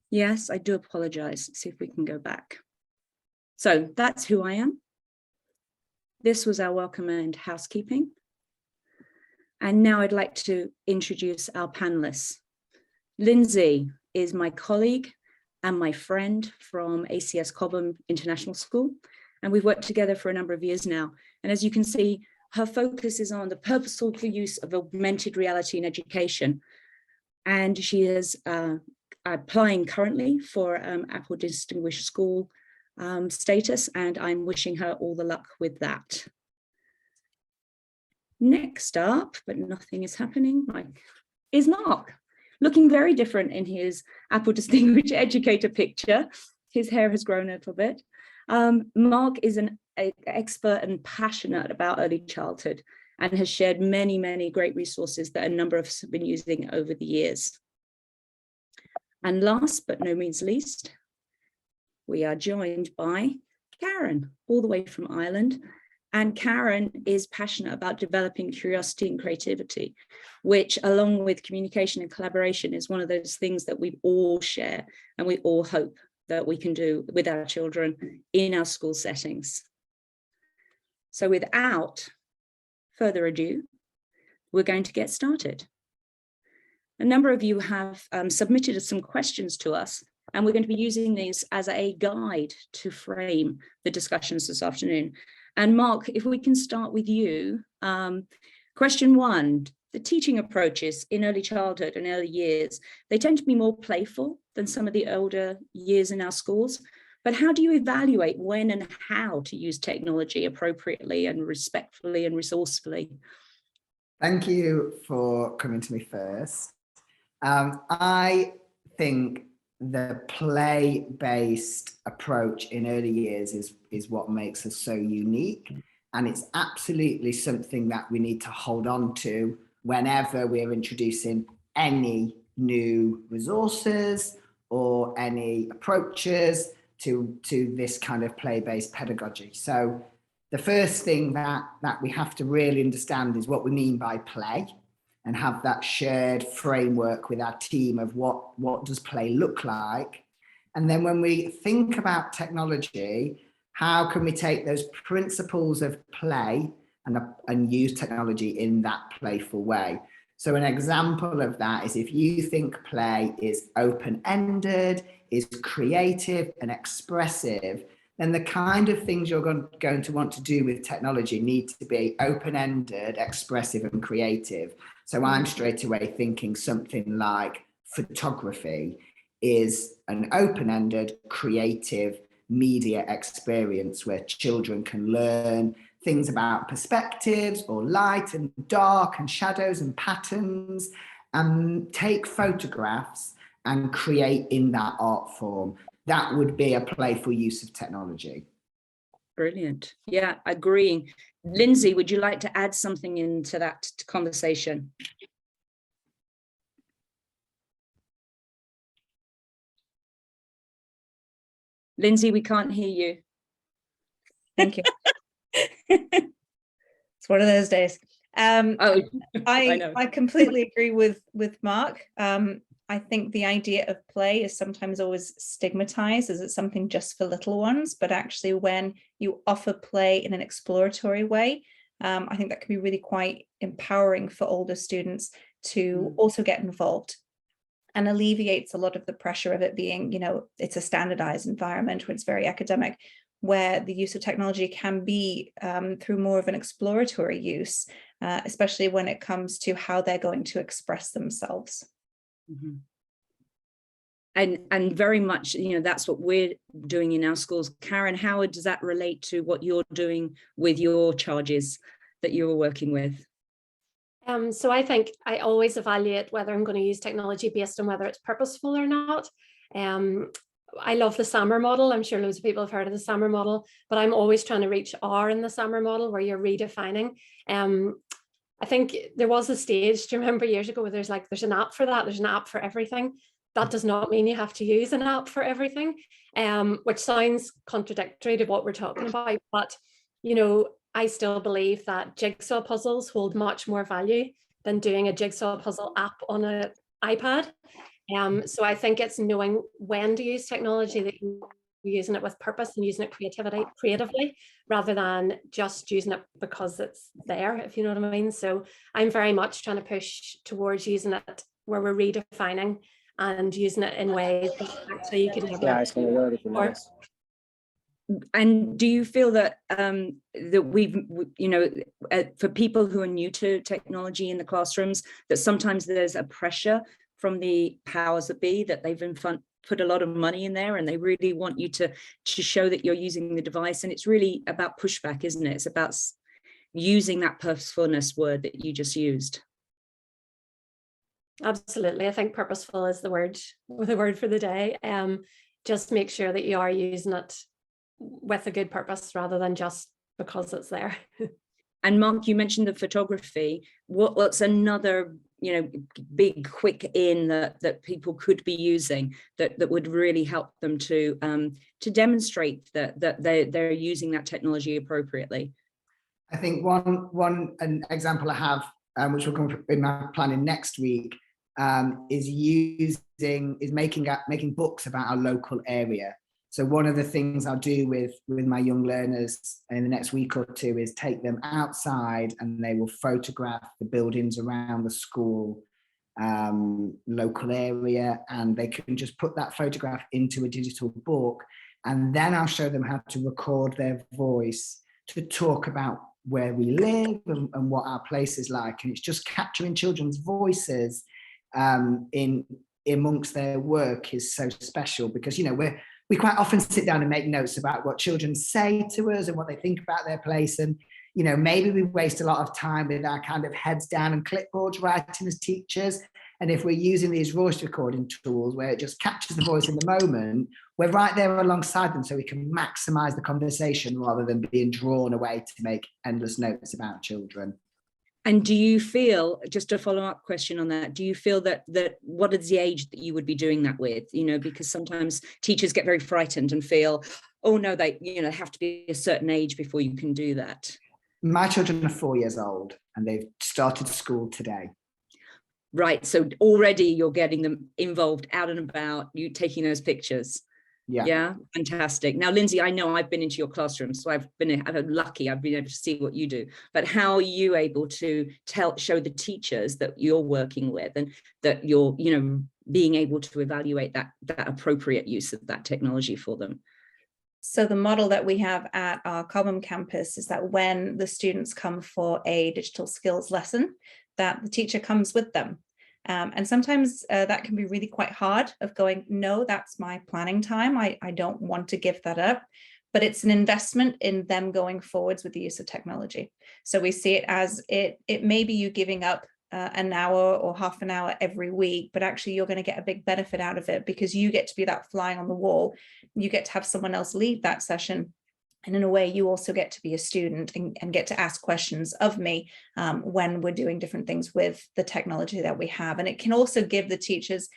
Yes, I do apologize. Let's see if we can go back. So that's who I am. This was our welcome and housekeeping. And now I'd like to introduce our panelists. Lyndsey is my colleague and my friend from ACS Cobham International School. And we've worked together for a number of years now. And as you can see, her focus is on the purposeful use of augmented reality in education. And she is applying currently for Apple Distinguished School status, and I'm wishing her all the luck with that. Next up, but nothing is happening, is Marc, looking very different in his Apple Distinguished Educator picture. His hair has grown a little bit. Marc is an expert and passionate about early childhood and has shared many, many great resources that a number of us have been using over the years. And last but no means least, we are joined by Karen, all the way from Ireland. And Karen is passionate about developing curiosity and creativity, which along with communication and collaboration is one of those things that we all share and we all hope that we can do with our children in our school settings. So without further ado, we're going to get started. A number of you have submitted some questions to us, and we're going to be using these as a guide to frame the discussions this afternoon. And Marc, if we can start with you. Question one, the teaching approaches in early childhood and early years, they tend to be more playful than some of the older years in our schools. But how do you evaluate when and how to use technology appropriately and respectfully and resourcefully? Thank you for coming to me first. I think the play-based approach in early years is what makes us so unique. And it's absolutely something that we need to hold on to whenever we're introducing any new resources or any approaches to this kind of play-based pedagogy. So the first thing that we have to really understand is what we mean by play, and have that shared framework with our team of what does play look like. And then when we think about technology, how can we take those principles of play and use technology in that playful way? So an example of that is if you think play is open-ended, is creative and expressive, then the kind of things you're going to want to do with technology need to be open-ended, expressive and creative. So I'm straight away thinking something like photography is an open-ended, creative media experience where children can learn things about perspectives or light and dark and shadows and patterns, and take photographs and create in that art form. That would be a playful use of technology. Brilliant. Yeah, agreeing. Lyndsey, would you like to add something into that conversation? Lyndsey, we can't hear you. Thank you. It's one of those days. I completely agree with Marc. I think the idea of play is sometimes always stigmatized as it's something just for little ones, but actually when you offer play in an exploratory way, I think that can be really quite empowering for older students to also get involved, and alleviates a lot of the pressure of it being, it's a standardized environment where it's very academic, where the use of technology can be through more of an exploratory use, especially when it comes to how they're going to express themselves. Mm-hmm. And very much, that's what we're doing in our schools. Karen, how does that relate to what you're doing with your charges that you're working with? So I think I always evaluate whether I'm going to use technology based on whether it's purposeful or not. I love the SAMR model. I'm sure loads of people have heard of the SAMR model, but I'm always trying to reach R in the SAMR model where you're redefining. I think there was a stage, do you remember years ago, where there's an app for that, there's an app for everything. That does not mean you have to use an app for everything, which sounds contradictory to what we're talking about. But, I still believe that jigsaw puzzles hold much more value than doing a jigsaw puzzle app on an iPad. So I think it's knowing when to use technology, that you're using it with purpose and using it creatively, rather than just using it because it's there, if you know what I mean. So I'm very much trying to push towards using it where we're redefining and using it in ways that actually you can have. And do you feel that that for people who are new to technology in the classrooms, that sometimes there's a pressure from the powers that be, that they've put a lot of money in there and they really want you to show that you're using the device, and it's really about pushback, isn't it? It's about using that purposefulness word that you just used. Absolutely. I think purposeful is the word for the day. Just make sure that you are using it with a good purpose rather than just because it's there. And Mark, you mentioned the photography. What's another, big quick in that people could be using that would really help them to demonstrate that they're using that technology appropriately? I think an example I have, which will come up in my planning next week, is making books about our local area. So one of the things I'll do with my young learners in the next week or two is take them outside and they will photograph the buildings around the school local area, and they can just put that photograph into a digital book, and then I'll show them how to record their voice to talk about where we live and what our place is like. And it's just capturing children's voices in amongst their work is so special, because we quite often sit down and make notes about what children say to us and what they think about their place. And, maybe we waste a lot of time with our kind of heads down and clipboards writing as teachers. And if we're using these voice recording tools where it just captures the voice in the moment, we're right there alongside them, so we can maximize the conversation rather than being drawn away to make endless notes about children. And do you feel, just a follow-up question on that, do you feel that what is the age that you would be doing that with? Because sometimes teachers get very frightened and feel, oh no, they have to be a certain age before you can do that. My children are 4 years old and they've started school today. Right, so already you're getting them involved, out and about, you taking those pictures. Yeah, fantastic. Now, Lyndsey, I know I've been into your classroom, so I've been lucky. I've been able to see what you do. But how are you able to show the teachers that you're working with, and that you're, being able to evaluate that appropriate use of that technology for them? So the model that we have at our Cobham campus is that when the students come for a digital skills lesson, that the teacher comes with them. And sometimes that can be really quite hard, of going, no, that's my planning time. I don't want to give that up. But it's an investment in them going forwards with the use of technology. So we see it as it may be you giving up an hour or half an hour every week, but actually you're going to get a big benefit out of it, because you get to be that fly on the wall. You get to have someone else lead that session. And in a way, you also get to be a student and get to ask questions of me when we're doing different things with the technology that we have. And it can also give the teachers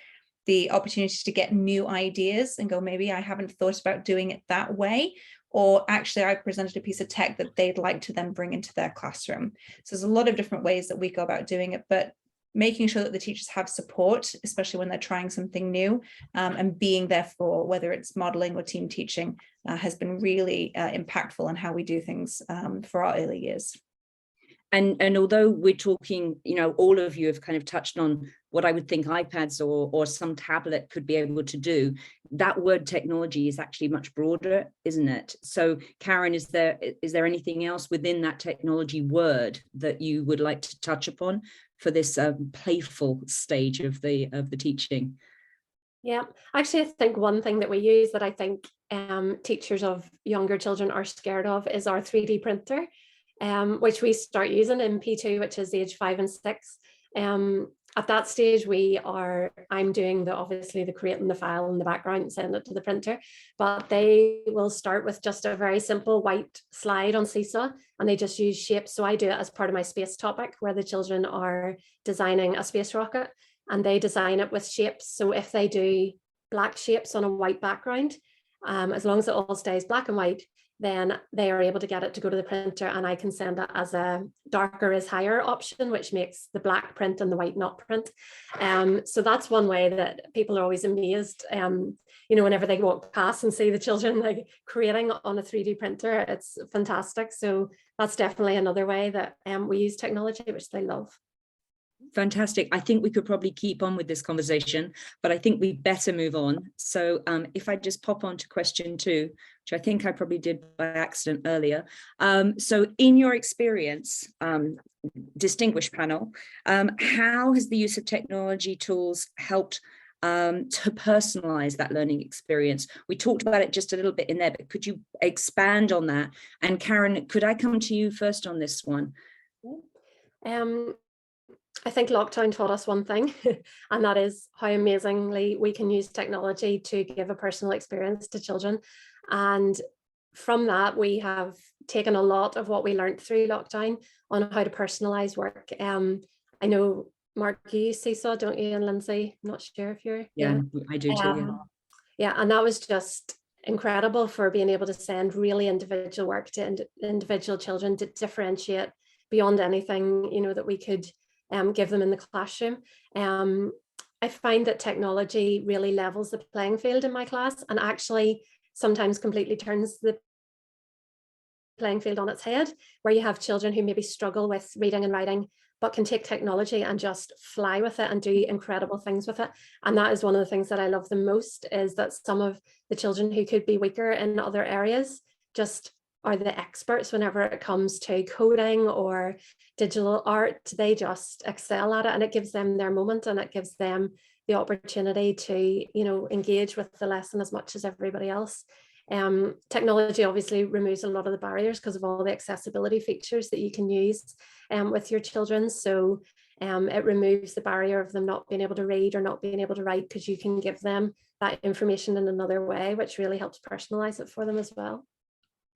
the opportunity to get new ideas and go, maybe I haven't thought about doing it that way. Or actually, I presented a piece of tech that they'd like to then bring into their classroom. So there's a lot of different ways that we go about doing it, but making sure that the teachers have support, especially when they're trying something new, and being there for whether it's modeling or team teaching has been really impactful in how we do things for our early years. And although we're talking, all of you have kind of touched on what I would think iPads or some tablet could be able to do, that word technology is actually much broader, isn't it? So Karen, is there anything else within that technology word that you would like to touch upon for this playful stage of the teaching? Yeah, actually, I think one thing that we use that I think teachers of younger children are scared of is our 3D printer, which we start using in P2, which is age 5 and 6. At that stage, I'm doing obviously the creating the file in the background and send it to the printer, but they will start with just a very simple white slide on Seesaw, and they just use shapes. So I do it as part of my space topic, where the children are designing a space rocket and they design it with shapes. So if they do black shapes on a white background, as long as it all stays black and white, then they are able to get it to go to the printer, and I can send it as a darker is higher option, which makes the black print and the white not print. So that's one way that people are always amazed, whenever they walk past and see the children like creating on a 3D printer. It's fantastic. So that's definitely another way that we use technology, which they love. Fantastic. I think we could probably keep on with this conversation, but I think we better move on. So if I just pop on to question 2, which I think I probably did by accident earlier. So in your experience, distinguished panel, how has the use of technology tools helped to personalize that learning experience? We talked about it just a little bit in there, but could you expand on that? And Karen, could I come to you first on this one? I think lockdown taught us one thing, and that is how amazingly we can use technology to give a personal experience to children. And from that, we have taken a lot of what we learned through lockdown on how to personalize work. I know, Mark, you use Seesaw, don't you? And Lyndsey, I'm not sure if you're... Yeah, I do too. Yeah, and that was just incredible for being able to send really individual work to individual children to differentiate beyond anything, that we could give them in the classroom. I find that technology really levels the playing field in my class, and actually sometimes completely turns the playing field on its head, where you have children who maybe struggle with reading and writing, but can take technology and just fly with it and do incredible things with it. And that is one of the things that I love the most, is that some of the children who could be weaker in other areas just are the experts whenever it comes to coding or digital art. They just excel at it, and it gives them their moment, and it gives them the opportunity to, engage with the lesson as much as everybody else. Technology obviously removes a lot of the barriers because of all the accessibility features that you can use with your children. So it removes the barrier of them not being able to read or not being able to write, because you can give them that information in another way, which really helps personalize it for them as well.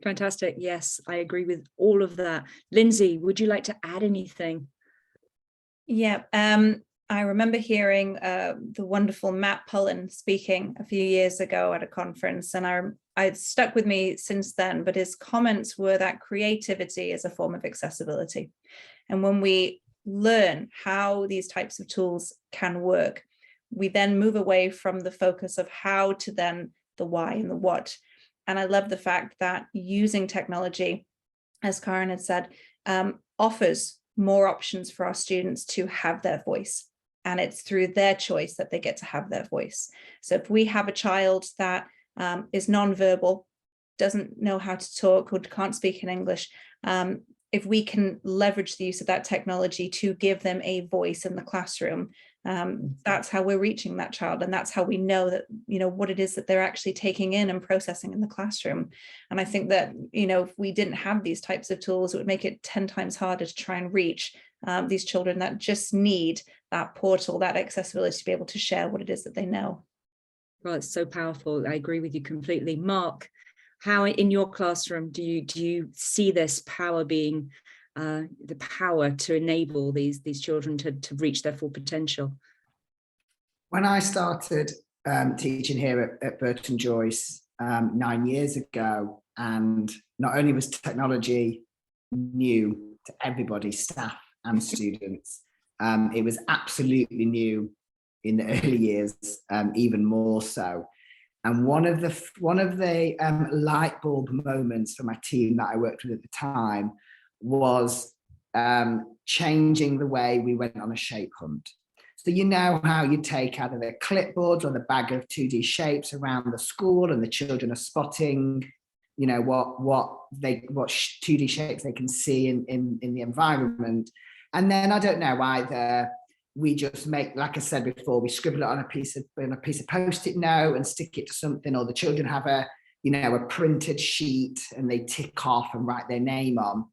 Fantastic. Yes, I agree with all of that. Lyndsey, would you like to add anything? Yeah, I remember hearing the wonderful Matt Pullen speaking a few years ago at a conference, and it's stuck with me since then, but his comments were that creativity is a form of accessibility. And when we learn how these types of tools can work, we then move away from the focus of how to then the why and the what. And I love the fact that using technology, as Karen had said, offers more options for our students to have their voice. And it's through their choice that they get to have their voice. So if we have a child that is nonverbal, doesn't know how to talk, or can't speak in English, if we can leverage the use of that technology to give them a voice in the classroom, that's how we're reaching that child, and that's how we know that, what it is that they're actually taking in and processing in the classroom. And I think that, if we didn't have these types of tools, it would make it 10 times harder to try and reach these children that just need that portal, that accessibility to be able to share what it is that they know. Well, it's so powerful. I agree with you completely. Mark, how in your classroom do you see this power being the power to enable these children to reach their full potential? When I started teaching here at Burton Joyce 9 years ago, and not only was technology new to everybody, staff and students, it was absolutely new in the early years, even more so. And one of the light bulb moments for my team that I worked with at the time was changing the way we went on a shape hunt. So how you take out of their clipboards or the bag of 2D shapes around the school, and the children are spotting, what 2D shapes they can see in the environment. And then I don't know, either we just make, like I said before, we scribble it on a piece of Post-it note and stick it to something, or the children have a printed sheet and they tick off and write their name on.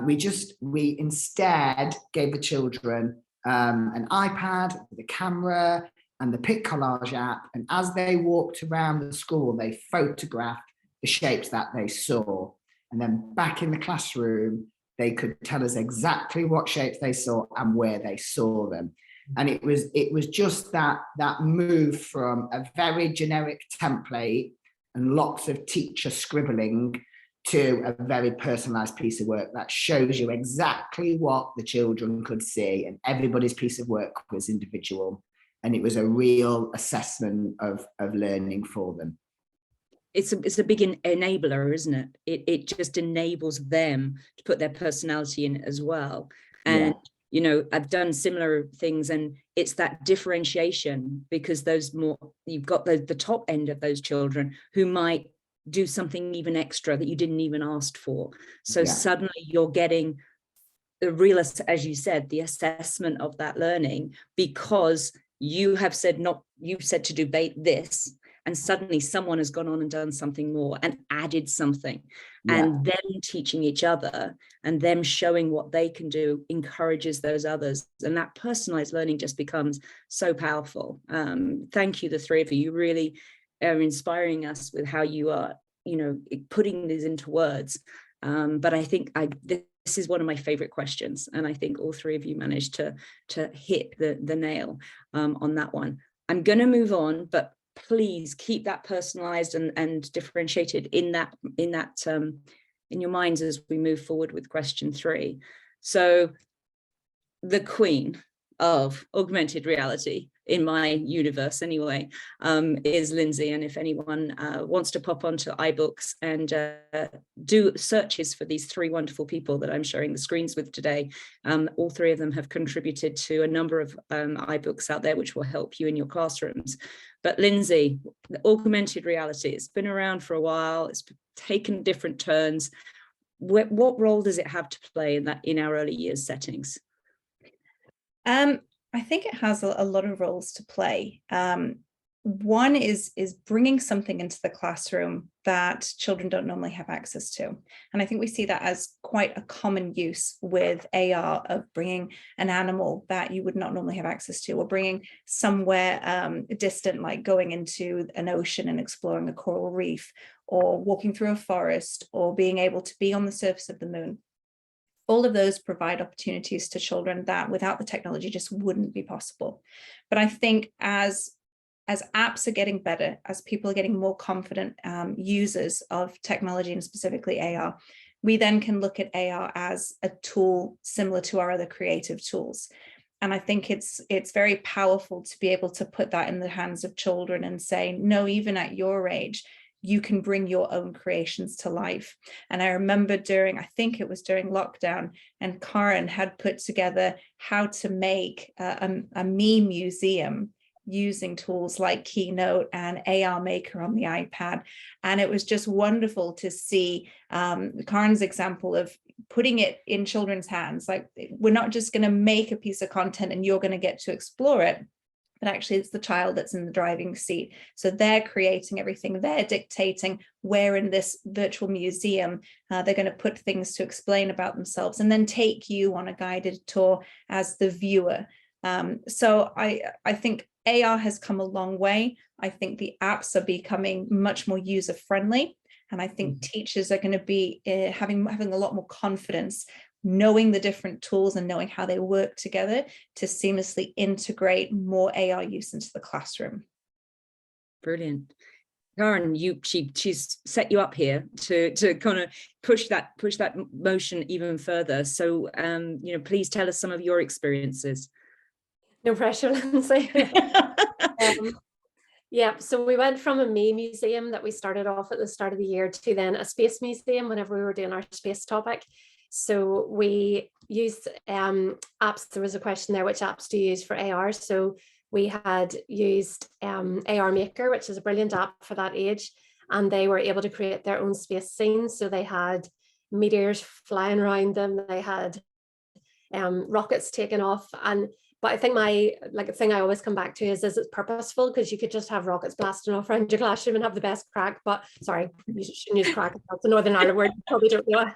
We instead gave the children an iPad with a camera and the Pic Collage app, and as they walked around the school, they photographed the shapes that they saw, and then back in the classroom they could tell us exactly what shapes they saw and where they saw them. And it was just that move from a very generic template and lots of teacher scribbling to a very personalized piece of work that shows you exactly what the children could see, and everybody's piece of work was individual, and it was a real assessment of learning for them. It's a big enabler, isn't it? It just enables them to put their personality in it as well. And you know, I've done similar things, and it's that differentiation, because you've got the top end of those children who might do something even extra that you didn't even ask for. So suddenly you're getting the real, as you said, the assessment of that learning, because you have said you've said to do this, and suddenly someone has gone on and done something more and added something, and them teaching each other and them showing what they can do encourages those others, and that personalized learning just becomes so powerful. Thank you, the three of you. You really are inspiring us with how you are, you know, putting these into words. But I think this is one of my favorite questions, and I think all three of you managed to hit the nail on that one. I'm going to move on, but please keep that personalized and differentiated in your minds as we move forward with question 3. So the queen of augmented reality, in my universe anyway, is Lyndsey. And if anyone wants to pop onto iBooks and do searches for these 3 wonderful people that I'm sharing the screens with today, all 3 of them have contributed to a number of iBooks out there which will help you in your classrooms. But Lyndsey, the augmented reality, it's been around for a while, it's taken different turns. What role does it have to play in our early years settings? I think it has a lot of roles to play. One is bringing something into the classroom that children don't normally have access to. And I think we see that as quite a common use with AR, of bringing an animal that you would not normally have access to, or bringing somewhere distant, like going into an ocean and exploring a coral reef, or walking through a forest, or being able to be on the surface of the moon. All of those provide opportunities to children that without the technology just wouldn't be possible. But I think as apps are getting better, as people are getting more confident users of technology, and specifically AR, we then can look at AR as a tool similar to our other creative tools. And I think it's very powerful to be able to put that in the hands of children and say, no, even at your age, you can bring your own creations to life. And I remember I think it was during lockdown, and Karen had put together how to make a meme museum using tools like Keynote and AR Maker on the iPad. And it was just wonderful to see Karen's example of putting it in children's hands. Like, we're not just going to make a piece of content and you're going to get to explore it, but actually it's the child that's in the driving seat. So they're creating everything, they're dictating where in this virtual museum they're going to put things to explain about themselves, and then take you on a guided tour as the viewer. So I think AR has come a long way. I think the apps are becoming much more user-friendly, and I think teachers are going to be having a lot more confidence, knowing the different tools and knowing how they work together to seamlessly integrate more AR use into the classroom. Brilliant. Karen, she's set you up here to kind of push that motion even further. So please tell us some of your experiences. No pressure, Lyndsey. Yeah, so we went from a me museum that we started off at the start of the year to then a space museum whenever we were doing our space topic. So we used apps. There was a question there, which apps do you use for AR? So we had used AR Maker, which is a brilliant app for that age. And they were able to create their own space scenes. So they had meteors flying around them. They had rockets taking off. But I think the thing I always come back to is it's purposeful, because you could just have rockets blasting off around your classroom and have the best crack. But sorry, you shouldn't use crack. That's a Northern Ireland word. You probably don't know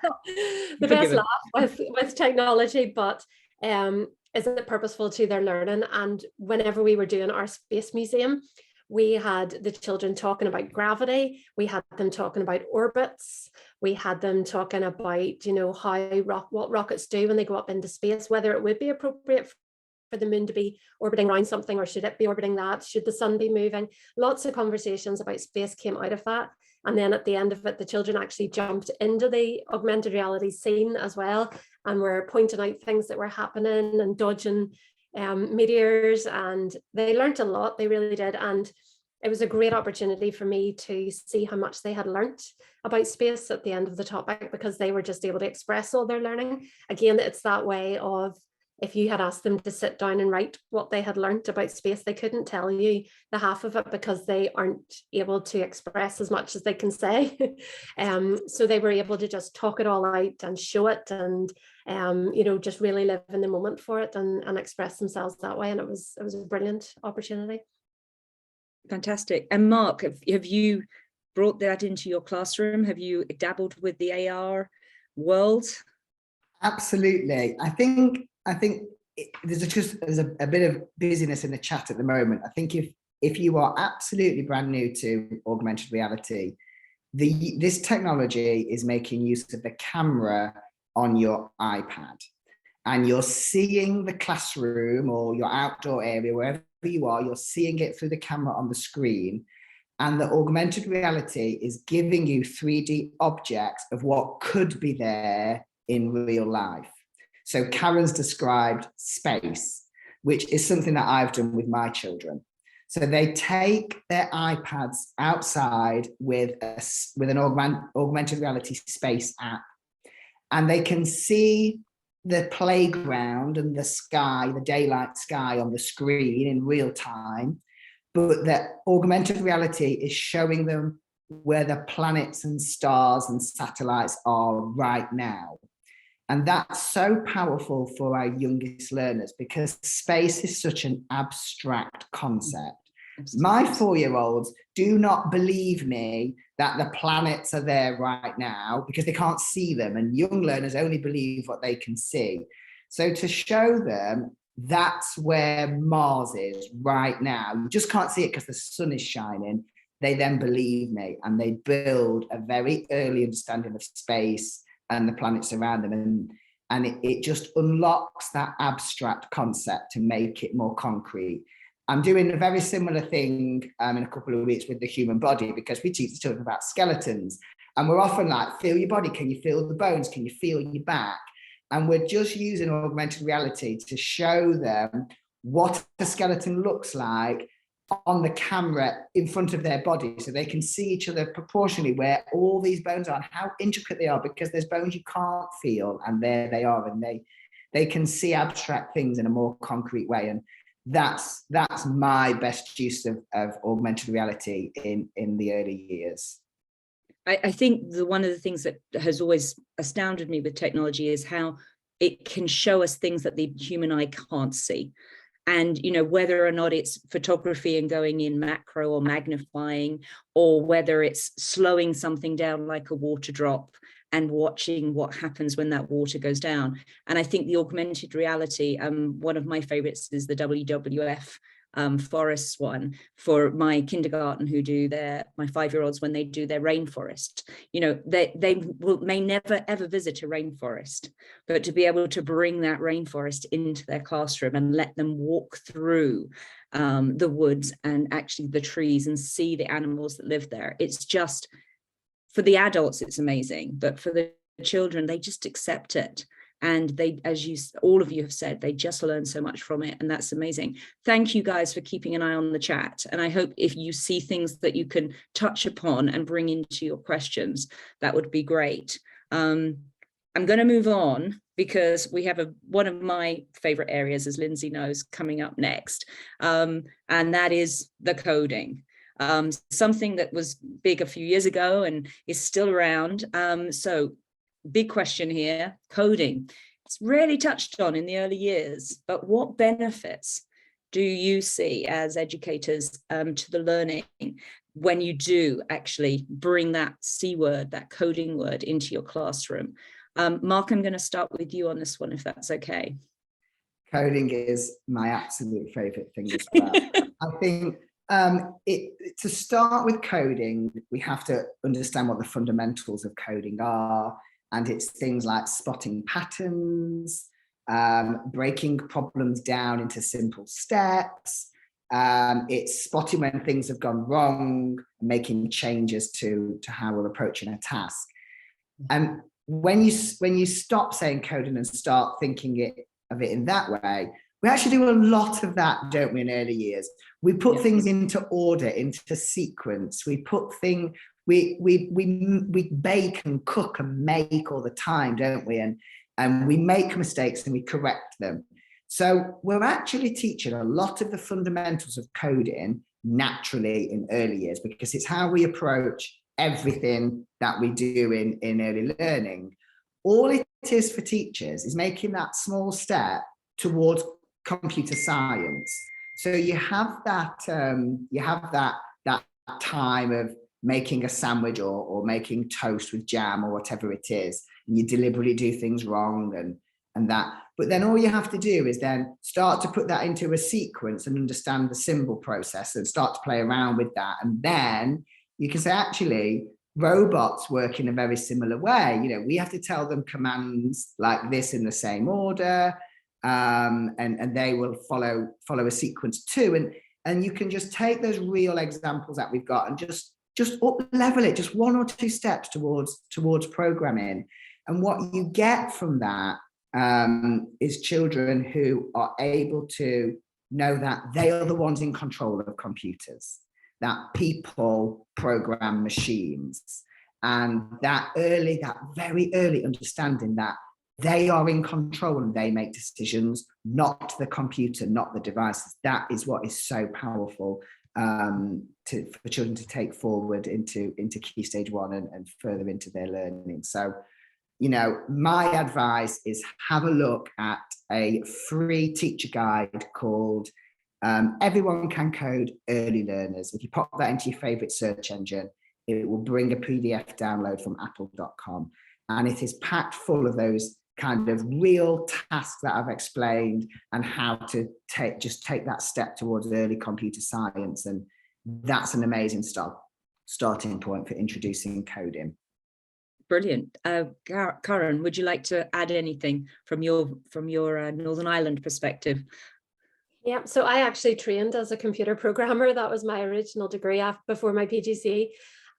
the best laugh with technology. But is it purposeful to their learning? And whenever we were doing our space museum, we had the children talking about gravity. We had them talking about orbits. We had them talking about, what rockets do when they go up into space, whether it would be appropriate for the moon to be orbiting around something, or should it be orbiting that? Should the sun be moving? Lots of conversations about space came out of that. And then at the end of it, the children actually jumped into the augmented reality scene as well, and were pointing out things that were happening and dodging meteors, and they learned a lot. They really did. And it was a great opportunity for me to see how much they had learnt about space at the end of the topic, because they were just able to express all their learning. Again, it's that way of, if you had asked them to sit down and write what they had learnt about space, they couldn't tell you the half of it, because they aren't able to express as much as they can say. So they were able to just talk it all out and show it, and just really live in the moment for it, and express themselves that way. And it was a brilliant opportunity. Fantastic. And Mark, have you brought that into your classroom? Have you dabbled with the AR world? Absolutely. I think there's a bit of busyness in the chat at the moment. I think if you are absolutely brand new to augmented reality, this technology is making use of the camera on your iPad, and you're seeing the classroom or your outdoor area, wherever you are, you're seeing it through the camera on the screen. And the augmented reality is giving you 3D objects of what could be there in real life. So Karen's described space, which is something that I've done with my children. So they take their iPads outside with an augmented reality space app, and they can see the playground and the sky, the daylight sky on the screen in real time, but the augmented reality is showing them where the planets and stars and satellites are right now. And that's so powerful for our youngest learners, because space is such an abstract concept. Absolutely. My 4-year-olds do not believe me that the planets are there right now, because they can't see them, and young learners only believe what they can see. So to show them that's where Mars is right now, you just can't see it because the sun is shining, they then believe me, and they build a very early understanding of space and the planets around them, and it just unlocks that abstract concept to make it more concrete. I'm doing a very similar thing in a couple of weeks with the human body, because we teach the children about skeletons, and we're often like, feel your body, can you feel the bones, can you feel your back? And we're just using augmented reality to show them what a skeleton looks like on the camera in front of their body, so they can see each other proportionally, where all these bones are and how intricate they are, because there's bones you can't feel, and there they are, and they can see abstract things in a more concrete way. And that's my best use of augmented reality in the early years. I think one of the things that has always astounded me with technology is how it can show us things that the human eye can't see. And, whether or not it's photography and going in macro or magnifying, or whether it's slowing something down like a water drop and watching what happens when that water goes down. And I think the augmented reality, one of my favorites is the WWF forests one for my kindergarten, who do my 5-year-olds, when they do their rainforest. They may never ever visit a rainforest, but to be able to bring that rainforest into their classroom and let them walk through the woods and actually the trees and see the animals that live there. It's just, for the adults, it's amazing, but for the children, they just accept it. And they, as all of you have said, they just learn so much from it. And that's amazing. Thank you guys for keeping an eye on the chat. And I hope if you see things that you can touch upon and bring into your questions, that would be great. I'm going to move on, because we have one of my favorite areas, as Lyndsey knows, coming up next. And that is the coding. Something that was big a few years ago and is still around. So big question here, coding. It's rarely touched on in the early years, but what benefits do you see as educators to the learning when you do actually bring that C word, that coding word, into your classroom? Mark, I'm going to start with you on this one, if that's okay. Coding is my absolute favorite thing as well. I think to start with coding, we have to understand what the fundamentals of coding are. And it's things like spotting patterns, breaking problems down into simple steps. It's spotting when things have gone wrong, making changes to how we're approaching a task. And when you stop saying coding and start thinking of it in that way, we actually do a lot of that, don't we, in early years? We put things into order, into sequence. We put we bake and cook and make all the time, don't we? And we make mistakes and we correct them. So we're actually teaching a lot of the fundamentals of coding naturally in early years, because it's how we approach everything that we do in early learning. All it is for teachers is making that small step towards computer science. So you have that time of making a sandwich or making toast with jam or whatever it is, and you deliberately do things wrong and that. But then all you have to do is then start to put that into a sequence and understand the symbol process and start to play around with that. And then you can say, actually, robots work in a very similar way. You know, we have to tell them commands like this in the same order, and they will follow a sequence too. And you can just take those real examples that we've got and just up level it, just one or two steps towards programming. And what you get from that is children who are able to know that they are the ones in control of computers, that people program machines, and that very early understanding that they are in control and they make decisions, not the computer, not the devices. That is what is so powerful for children to take forward into Key Stage 1 and further into their learning. So, you know, my advice is have a look at a free teacher guide called Everyone Can Code Early Learners. If you pop that into your favorite search engine, it will bring a PDF download from apple.com. And it is packed full of those kind of real tasks that I've explained and how to take that step towards early computer science. And that's an amazing starting point for introducing coding. Brilliant. Karen, would you like to add anything from your Northern Ireland perspective? Yeah, so I actually trained as a computer programmer. That was my original degree before my PGCE.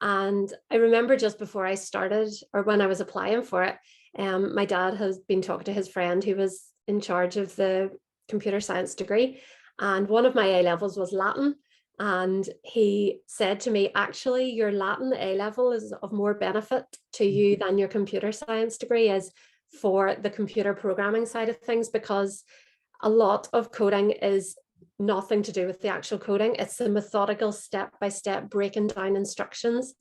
And I remember just before I started, or when I was applying for it, my dad has been talking to his friend who was in charge of the computer science degree. And one of my A levels was Latin. And he said to me, actually, your Latin A level is of more benefit to you than your computer science degree is for the computer programming side of things, because a lot of coding is nothing to do with the actual coding. It's the methodical step-by-step breaking down instructions.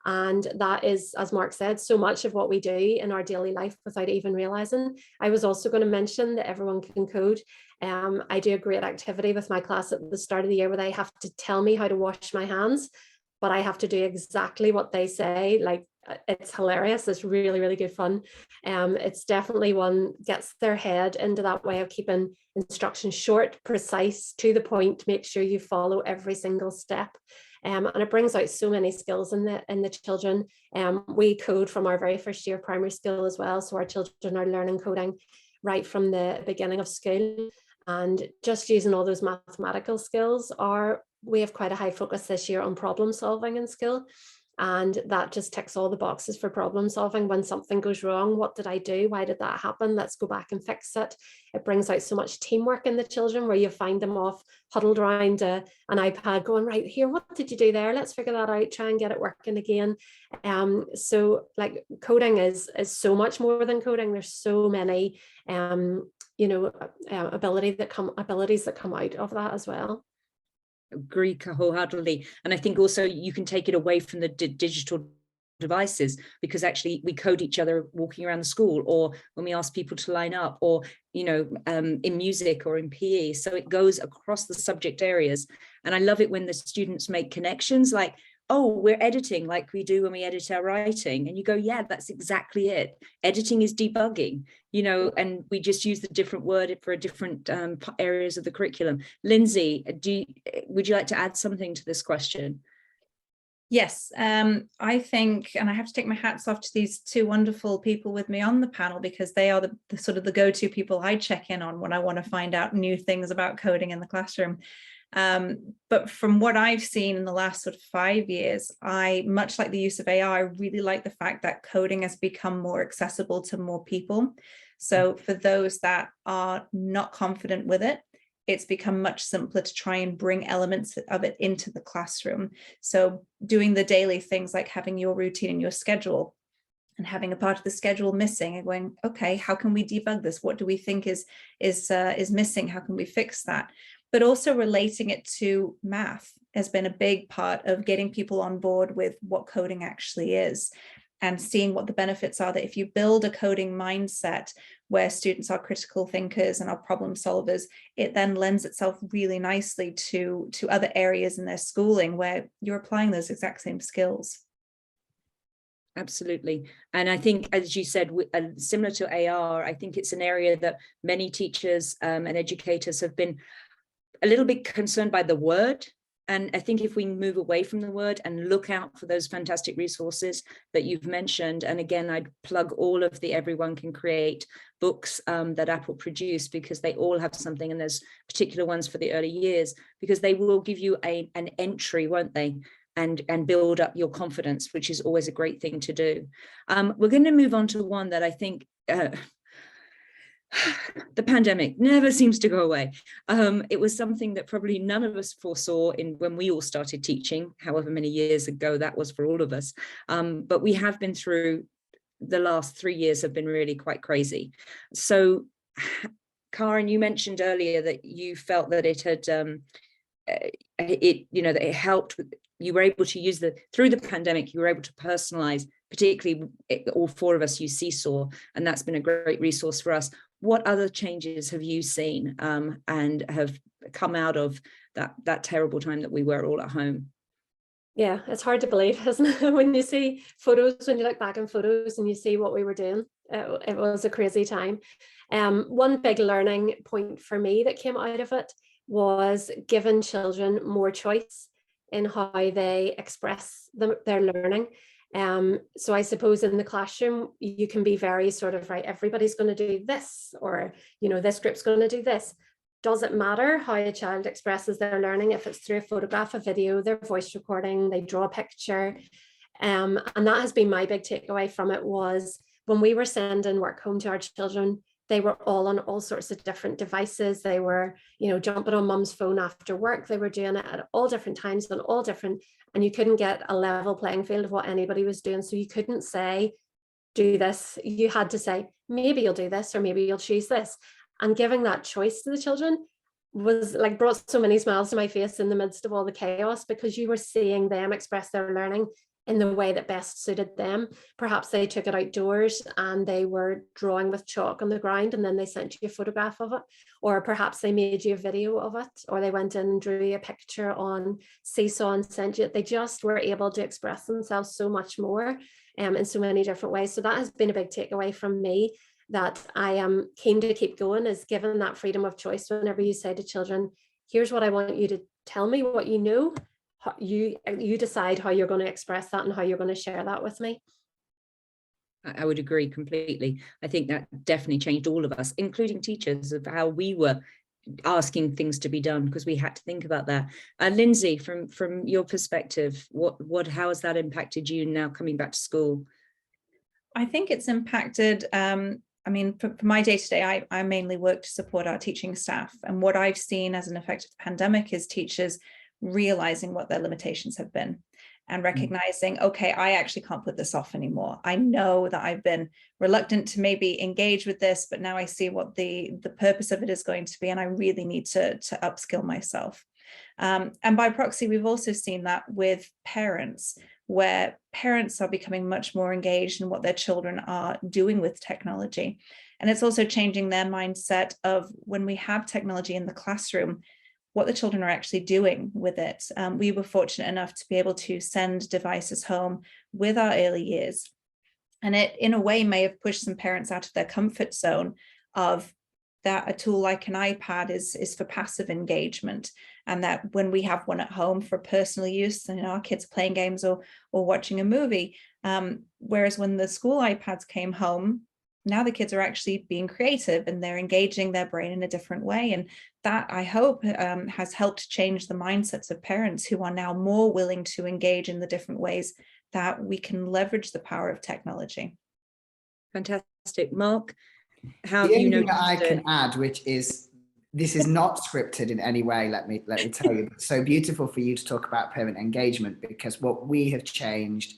And that is, as Mark said, so much of what we do in our daily life without even realizing. I was also going to mention that Everyone Can Code. I do a great activity with my class at the start of the year where they have to tell me how to wash my hands, but I have to do exactly what they say. Like, it's hilarious. It's really, really good fun. It's definitely one gets their head into that way of keeping instructions short, precise, to the point, make sure you follow every single step. And it brings out so many skills in the children. We code from our very first year of primary school as well. So our children are learning coding right from the beginning of school. And just using all those mathematical skills, we have quite a high focus this year on problem solving in school. And that just ticks all the boxes for problem solving. When something goes wrong, what did I do? Why did that happen? Let's go back and fix it. It brings out so much teamwork in the children, where you find them off huddled around an iPad going, right here, what did you do there? Let's figure that out, try and get it working again. So like coding is so much more than coding. There's so many abilities that come out of that as well. Agree wholeheartedly. And I think also you can take it away from the digital devices, because actually we code each other walking around the school, or when we ask people to line up, or in music or in PE. So it goes across the subject areas. And I love it when the students make connections, like, oh, we're editing like we do when we edit our writing. And you go, yeah, that's exactly it. Editing is debugging, and we just use the different word for different areas of the curriculum. Lyndsey, would you like to add something to this question? Yes, I think, and I have to take my hats off to these two wonderful people with me on the panel, because they are the sort of the go-to people I check in on when I want to find out new things about coding in the classroom. But from what I've seen in the last sort of 5 years, I, much like the use of AI, really like the fact that coding has become more accessible to more people. So for those that are not confident with it, it's become much simpler to try and bring elements of it into the classroom. So doing the daily things like having your routine and your schedule, and having a part of the schedule missing, and going, okay, how can we debug this? What do we think is missing? How can we fix that? But also relating it to math has been a big part of getting people on board with what coding actually is, and seeing what the benefits are, that if you build a coding mindset where students are critical thinkers and are problem solvers, it then lends itself really nicely to other areas in their schooling where you're applying those exact same skills. Absolutely. And I think, as you said, similar to AR, I think it's an area that many teachers and educators have been a little bit concerned by the word. And I think if we move away from the word and look out for those fantastic resources that you've mentioned, and again, I'd plug all of the Everyone Can Create books that Apple produced, because they all have something, and there's particular ones for the early years, because they will give you an entry, won't they? And build up your confidence, which is always a great thing to do. We're going to move on to one that I think the pandemic never seems to go away. It was something that probably none of us foresaw when we all started teaching, however many years ago that was for all of us. But we have been through, the last 3 years have been really quite crazy. So, Karen, you mentioned earlier that you felt that it had, that it helped with, you were able to use through the pandemic, you were able to personalize, particularly all 4 of us use Seesaw, and that's been a great resource for us. What other changes have you seen and have come out of that terrible time that we were all at home? Yeah, it's hard to believe, isn't it? When you see photos, when you look back on photos and you see what we were doing, it was a crazy time. One big learning point for me that came out of it was giving children more choice in how they express their learning. So I suppose in the classroom, you can be very sort of, right, everybody's going to do this, or, this group's going to do this. Does it matter how a child expresses their learning? If it's through a photograph, a video, their voice recording, they draw a picture. And that has been my big takeaway from it, was when we were sending work home to our children, they were all on all sorts of different devices. They were, jumping on mum's phone after work. They were doing it at all different times on all different, and you couldn't get a level playing field of what anybody was doing. So you couldn't say, do this. You had to say, maybe you'll do this, or maybe you'll choose this. And giving that choice to the children was like, brought so many smiles to my face in the midst of all the chaos, because you were seeing them express their learning in the way that best suited them. Perhaps they took it outdoors and they were drawing with chalk on the ground, and then they sent you a photograph of it, or perhaps they made you a video of it, or they went in and drew you a picture on Seesaw and sent you. They just were able to express themselves so much more in so many different ways. So that has been a big takeaway from me, that I am keen to keep going, is given that freedom of choice. Whenever you say to children, here's what I want you to tell me, what you know, you decide how you're going to express that and how you're going to share that with me. I would agree completely. I think that definitely changed all of us, including teachers, of how we were asking things to be done, because we had to think about that. Lyndsey, from your perspective, how has that impacted you now coming back to school? I think it's impacted, for my day-to-day, I mainly work to support our teaching staff. And what I've seen as an effect of the pandemic is teachers realizing what their limitations have been, and recognizing, okay, I actually can't put this off anymore. I know that I've been reluctant to maybe engage with this, but now I see what the purpose of it is going to be, and I really need to upskill myself. And by proxy, we've also seen that with parents, where parents are becoming much more engaged in what their children are doing with technology. And it's also changing their mindset of, when we have technology in the classroom, what the children are actually doing with it. We were fortunate enough to be able to send devices home with our early years. And it, in a way, may have pushed some parents out of their comfort zone of that a tool like an iPad is for passive engagement. and that when we have one at home for personal use, and our kids playing games or watching a movie, whereas when the school iPads came home, now the kids are actually being creative and they're engaging their brain in a different way. And that, I hope, has helped change the mindsets of parents who are now more willing to engage in the different ways that we can leverage the power of technology. Fantastic. Mark, how The have you only thing noticed that I it? can add, which is, this is not scripted in any way, let me tell you. It's so beautiful for you to talk about parent engagement, because what we have changed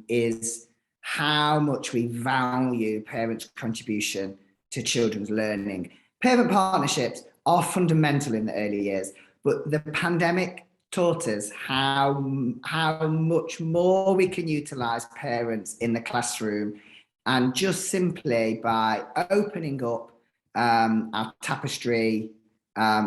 is how much we value parents' contribution to children's learning. Parent partnerships are fundamental in the early years, but the pandemic taught us how much more we can utilize parents in the classroom, and just simply by opening up our Tapestry,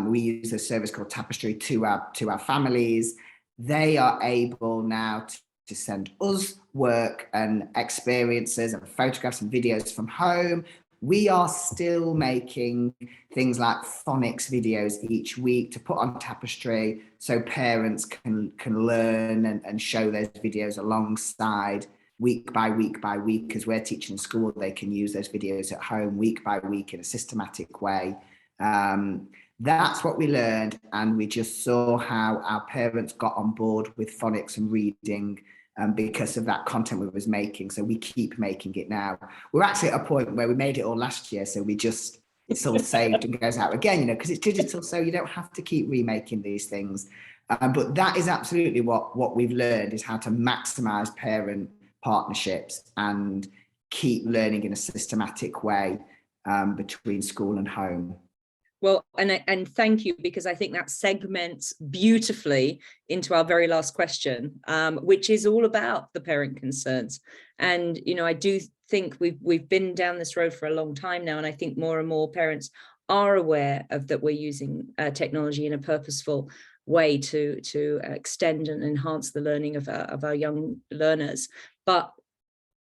we use a service called Tapestry to our families. They are able now to send us work and experiences and photographs and videos from home. We are still making things like phonics videos each week to put on Tapestry, so parents can learn and show those videos alongside, week by week by week. As we're teaching in school, they can use those videos at home week by week in a systematic way. That's what we learned, and we just saw how our parents got on board with phonics and reading because of that content we was making. So we keep making it now. We're actually at a point where we made it all last year, so it's all saved and goes out again, because it's digital, so you don't have to keep remaking these things. But that is absolutely what we've learned, is how to maximize parent partnerships and keep learning in a systematic way between school and home. Well, and thank you, because I think that segments beautifully into our very last question, which is all about the parent concerns. And, I do think we've been down this road for a long time now, and I think more and more parents are aware of that we're using technology in a purposeful way to extend and enhance the learning of our young learners. But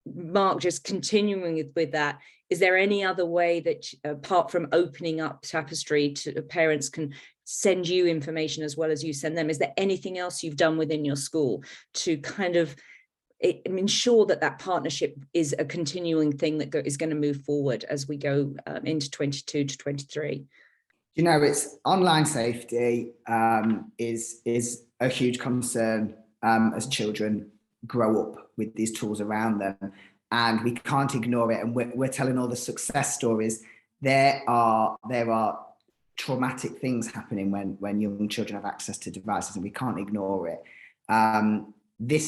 Mark, just continuing with that, is there any other way that, apart from opening up Tapestry to parents can send you information as well as you send them, is there anything else you've done within your school to kind of ensure that partnership is a continuing thing that is going to move forward as we go into 22 to 23? It's online safety is a huge concern as children grow up with these tools around them, and we can't ignore it. And we're telling all the success stories. There are traumatic things happening when young children have access to devices, and we can't ignore it. The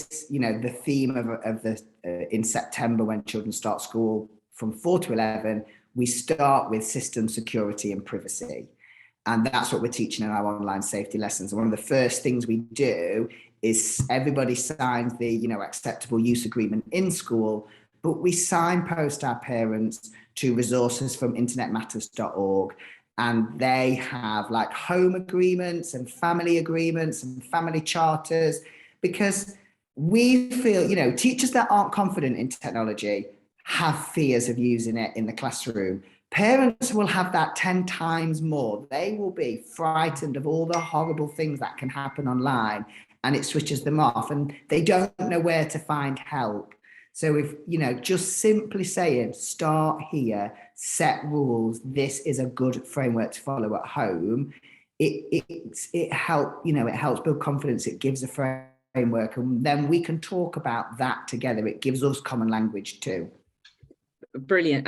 theme of the in September, when children start school from 4 to 11, we start with system security and privacy. And that's what we're teaching in our online safety lessons. And one of the first things we do is everybody signs the acceptable use agreement in school, but we signpost our parents to resources from internetmatters.org, and they have like home agreements and family charters, because we feel, teachers that aren't confident in technology have fears of using it in the classroom. Parents will have that 10 times more. They will be frightened of all the horrible things that can happen online, and it switches them off, and they don't know where to find help. So if, just simply saying, start here, set rules, this is a good framework to follow at home, it helps build confidence. It gives a framework, and then we can talk about that together. It gives us common language too. Brilliant.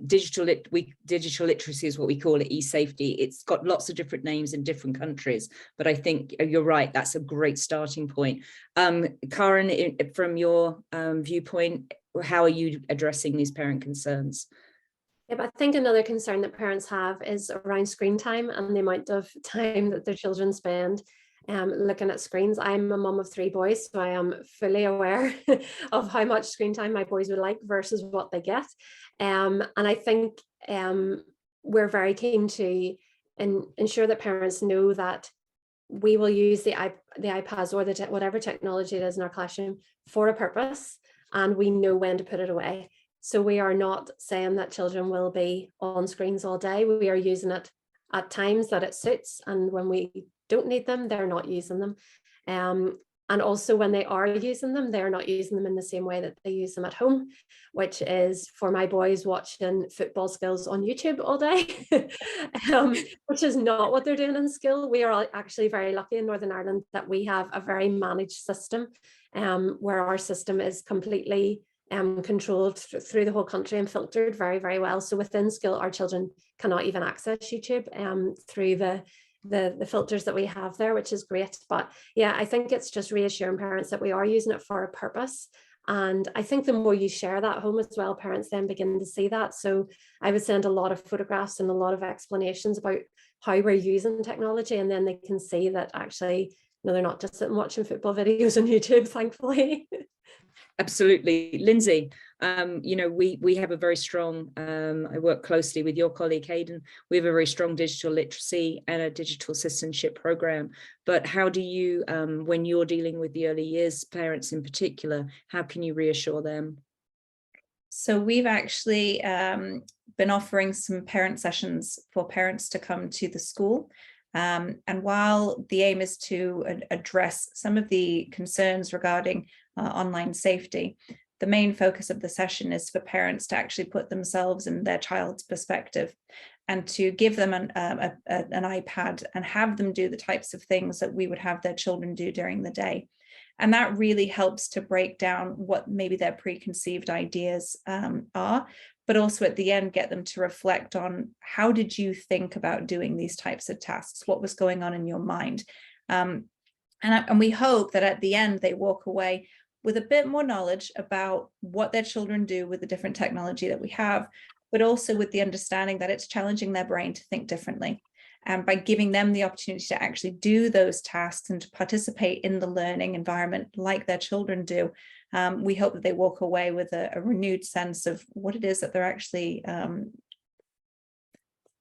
Digital literacy is what we call it, e-safety. It's got lots of different names in different countries, but I think you're right, that's a great starting point. Karen, from your viewpoint, how are you addressing these parent concerns? Yeah, I think another concern that parents have is around screen time and the amount of time that their children spend looking at screens. I'm a mum of 3 boys, so I am fully aware of how much screen time my boys would like versus what they get. And I think we're very keen to ensure that parents know that we will use the iPads or whatever technology it is in our classroom for a purpose, and we know when to put it away. So we are not saying that children will be on screens all day. We are using it at times that it suits, and when we don't need them, they're not using them. And also when they are using them, they're not using them in the same way that they use them at home, which is for my boys watching football skills on YouTube all day, which is not what they're doing in school. We are actually very lucky in Northern Ireland that we have a very managed system, where our system is completely controlled through the whole country and filtered very, very well. So within school, our children cannot even access YouTube through the filters that we have there, which is great. But yeah, I think it's just reassuring parents that we are using it for a purpose. And I think the more you share that home as well, parents then begin to see that. So I would send a lot of photographs and a lot of explanations about how we're using technology, and then they can see that actually, no, they're not just sitting watching football videos on YouTube, thankfully. Absolutely. Lyndsey, we have a very strong, I work closely with your colleague Hayden, we have a very strong digital literacy and a digital citizenship program. But how do you, when you're dealing with the early years parents in particular, how can you reassure them? So we've actually been offering some parent sessions for parents to come to the school. And while the aim is to address some of the concerns regarding online safety, the main focus of the session is for parents to actually put themselves in their child's perspective and to give them an iPad and have them do the types of things that we would have their children do during the day. And that really helps to break down what maybe their preconceived ideas are, but also at the end get them to reflect on, how did you think about doing these types of tasks? What was going on in your mind? And we hope that at the end they walk away with a bit more knowledge about what their children do with the different technology that we have, but also with the understanding that it's challenging their brain to think differently. And by giving them the opportunity to actually do those tasks and to participate in the learning environment like their children do, we hope that they walk away with a renewed sense of what it is that they're actually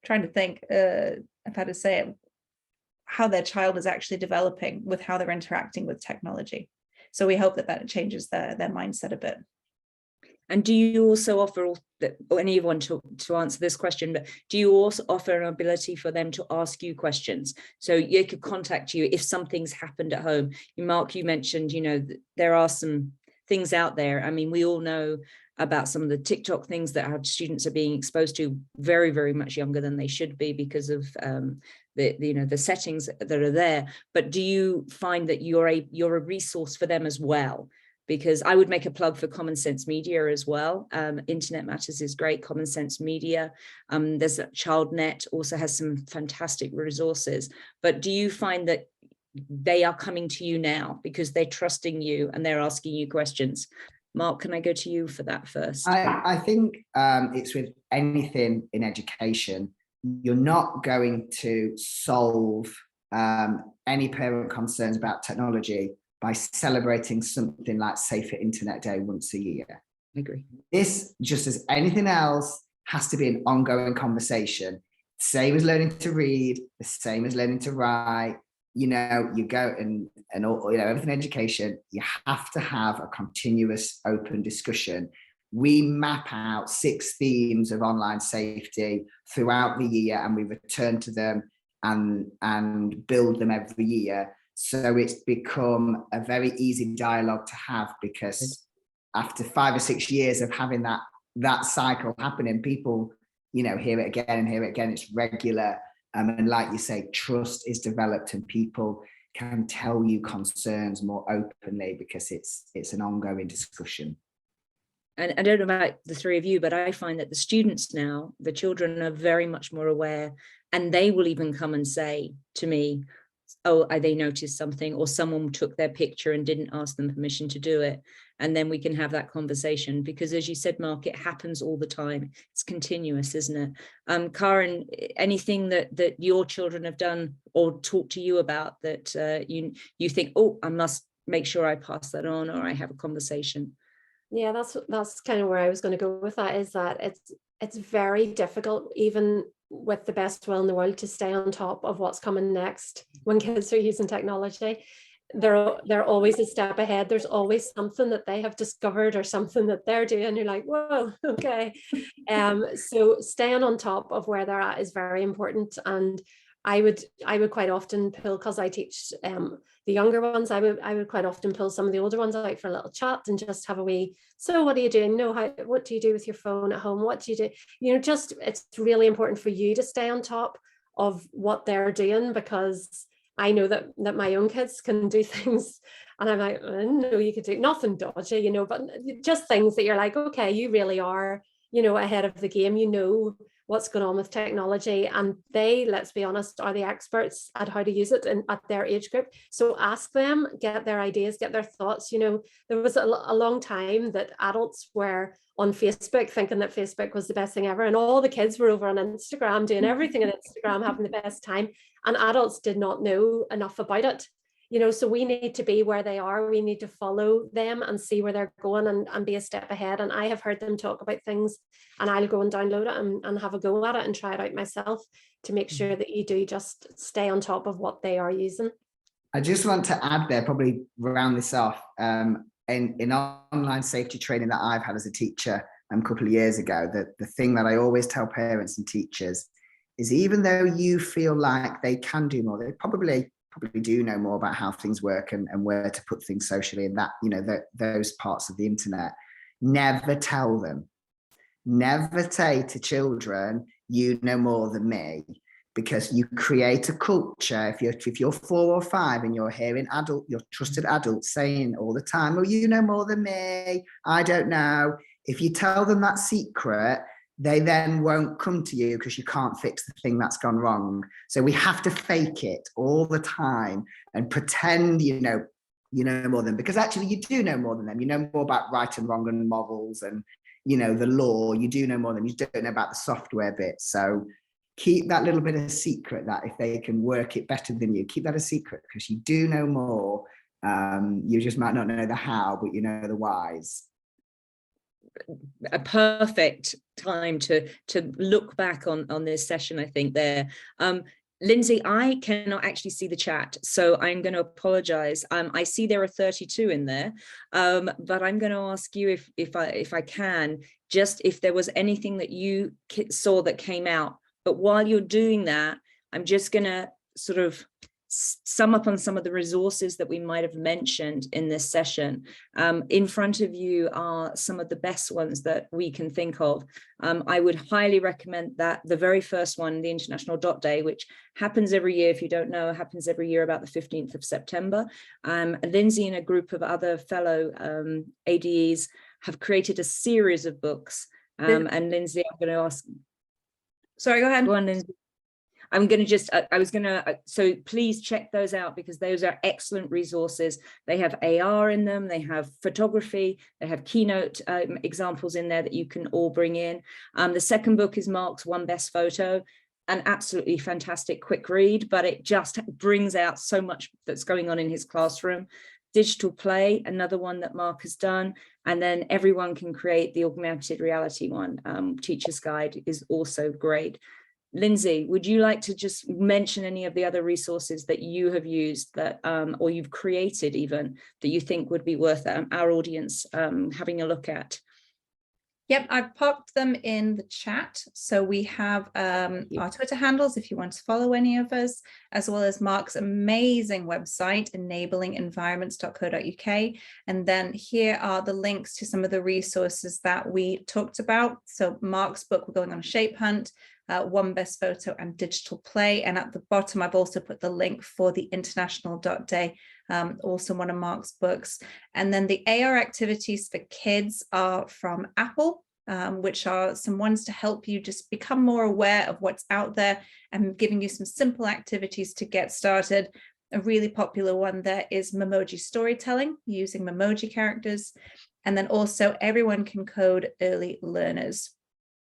trying to think, of how to say it, how their child is actually developing with how they're interacting with technology. So we hope that changes their mindset a bit. And do you also offer, or anyone to answer this question, but do you also offer an ability for them to ask you questions? So they could contact you if something's happened at home. Mark, you mentioned, there are some things out there. I mean, we all know about some of the TikTok things that our students are being exposed to very, very much younger than they should be because of the settings that are there. But do you find that you're a resource for them as well? Because I would make a plug for Common Sense Media as well. Internet Matters is great, Common Sense Media. There's ChildNet also has some fantastic resources. But do you find that they are coming to you now because they're trusting you and they're asking you questions? Mark, can I go to you for that first? I think it's with anything in education, you're not going to solve any parent concerns about technology by celebrating something like Safer Internet Day once a year. I agree. This, just as anything else, has to be an ongoing conversation. Same as learning to read, the same as learning to write. You go and all, everything in education, you have to have a continuous open discussion. We map out 6 themes of online safety throughout the year, and we return to them and build them every year. So it's become a very easy dialogue to have, because after 5 or 6 years of having that cycle happening, people, hear it again and hear it again. It's regular. And like you say, trust is developed and people can tell you concerns more openly because it's an ongoing discussion. And I don't know about the 3 of you, but I find that the students now, the children are very much more aware, and they will even come and say to me, oh, they noticed something, or someone took their picture and didn't ask them permission to do it. And then we can have that conversation, because as you said, Mark, it happens all the time. It's continuous, isn't it? Karen, anything that your children have done or talked to you about that you think, oh, I must make sure I pass that on, or I have a conversation? Yeah, that's kind of where I was going to go with that, is that it's very difficult, even with the best will in the world, to stay on top of what's coming next when kids are using technology. They're always a step ahead. There's always something that they have discovered or something that they're doing. You're like, whoa, okay. So staying on top of where they're at is very important. And I would quite often pull, because I teach the younger ones, I would quite often pull some of the older ones out for a little chat and just have a wee, so what are you doing? What do you do with your phone at home? What do you do? You know, just, it's really important for you to stay on top of what they're doing, because I know that my own kids can do things and I'm like, no, you could do nothing dodgy, you know, but just things that you're like, okay, you really are, you know, ahead of the game, you know what's going on with technology, and they, let's be honest, are the experts at how to use it at their age group. So ask them, get their ideas, get their thoughts. You know, there was a long time that adults were on Facebook thinking that Facebook was the best thing ever, and all the kids were over on Instagram doing everything on Instagram, having the best time, and adults did not know enough about it. You know, so we need to be where they are. We need to follow them and see where they're going and be a step ahead. And I have heard them talk about things, and I'll go and download it and have a go at it and try it out myself to make sure that you do just stay on top of what they are using. I just want to add there, probably round this off, in online safety training that I've had as a teacher a couple of years ago, the thing that I always tell parents and teachers is, even though you feel like they can do more, they probably do know more about how things work and where to put things socially, and that, you know, those parts of the internet. Never tell them, never say to children, you know more than me, because you create a culture. If you're 4 or 5 and you're hearing your trusted adults saying all the time, oh, you know more than me, I don't know. If you tell them that secret, they then won't come to you because you can't fix the thing that's gone wrong. So we have to fake it all the time and pretend, you know more than them, because actually you do know more than them. You know more about right and wrong and morals and, you know, the law. You do know more than, you don't know about the software bit. So keep that little bit of secret, that if they can work it better than you, keep that a secret, because you do know more. You just might not know the how, but you know the whys. A perfect time to look back on this session, I think, there. Lyndsey, I cannot actually see the chat, so I'm going to apologize. I see there are 32 in there, but I'm going to ask you if I can, just if there was anything that you saw that came out. But while you're doing that, I'm just going to sort of sum up on some of the resources that we might have mentioned in this session. In front of you are some of the best ones that we can think of. I would highly recommend that the very first one, the International Dot Day, which happens every year, if you don't know, happens every year about the 15th of September. Lyndsey and a group of other fellow ADEs have created a series of books. And Lyndsey, I'm going to ask. Sorry, go ahead. Go on, Lyndsey. I'm going to just, so please check those out, because those are excellent resources. They have AR in them, they have photography, they have keynote examples in there that you can all bring in. The second book is Marc's One Best Photo, an absolutely fantastic quick read, but it just brings out so much that's going on in his classroom. Digital Play, another one that Marc has done, and then Everyone Can Create, the augmented reality one. Teacher's Guide is also great. Lyndsey, would you like to just mention any of the other resources that you have used that, or you've created even, that you think would be worth our audience having a look at? Yep, I've popped them in the chat. So we have our Twitter handles if you want to follow any of us, as well as Marc's amazing website, enablingenvironments.co.uk. And then here are the links to some of the resources that we talked about. So Marc's book, We're Going on a Shape Hunt, One Best Photo, and Digital Play. And at the bottom, I've also put the link for the International Dot Day, also one of Marc's books. And then the AR activities for kids are from Apple, which are some ones to help you just become more aware of what's out there and giving you some simple activities to get started. A really popular one there is Memoji storytelling, using Memoji characters. And then also Everyone Can Code Early Learners.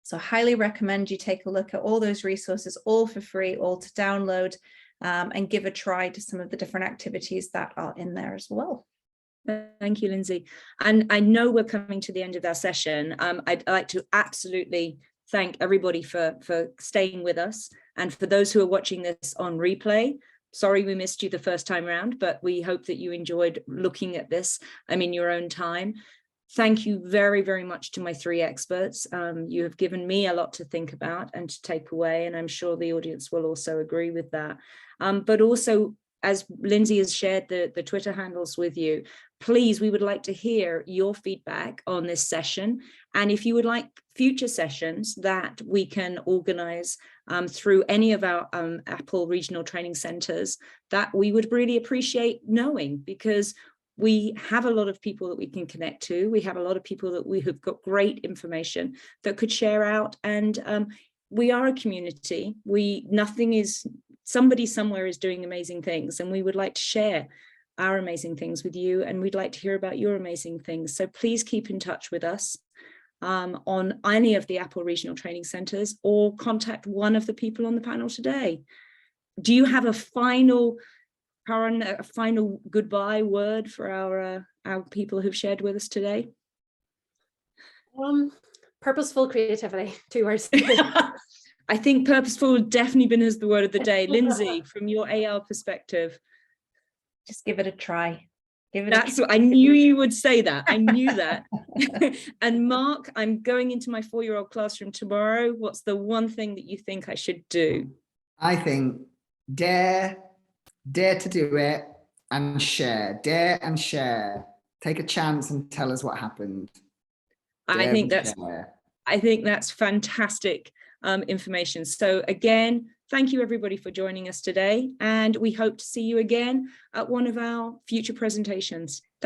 So I highly recommend you take a look at all those resources, all for free, all to download, and give a try to some of the different activities that are in there as well. Thank you, Lyndsey. And I know we're coming to the end of our session. I'd like to absolutely thank everybody for staying with us. And for those who are watching this on replay, sorry we missed you the first time around, but we hope that you enjoyed looking at this in your own time. Thank you very, very much to my three experts. You have given me a lot to think about and to take away, and I'm sure the audience will also agree with that. But also, as Lyndsey has shared the Twitter handles with you, please, we would like to hear your feedback on this session. And if you would like future sessions that we can organize through any of our Apple regional training centers, that we would really appreciate knowing, because we have a lot of people that we can connect to. We have a lot of people that we have got great information that could share out. And we are a community. Somebody somewhere is doing amazing things, and we would like to share our amazing things with you, and we'd like to hear about your amazing things. So please keep in touch with us on any of the Apple regional training centers, or contact one of the people on the panel today. Do you have a final goodbye word for our people who've shared with us today? Purposeful creativity, 2 words. I think purposeful definitely been as the word of the day. Lyndsey, from your AL perspective. Just give it a try. That's what I knew you would say that. I knew that. And Marc, I'm going into my 4-year-old classroom tomorrow. What's the one thing that you think I should do? I think dare to do it and share. Dare and share. Take a chance and tell us what happened. I think that's fantastic information. So again, thank you everybody for joining us today, and we hope to see you again at one of our future presentations. Thank you.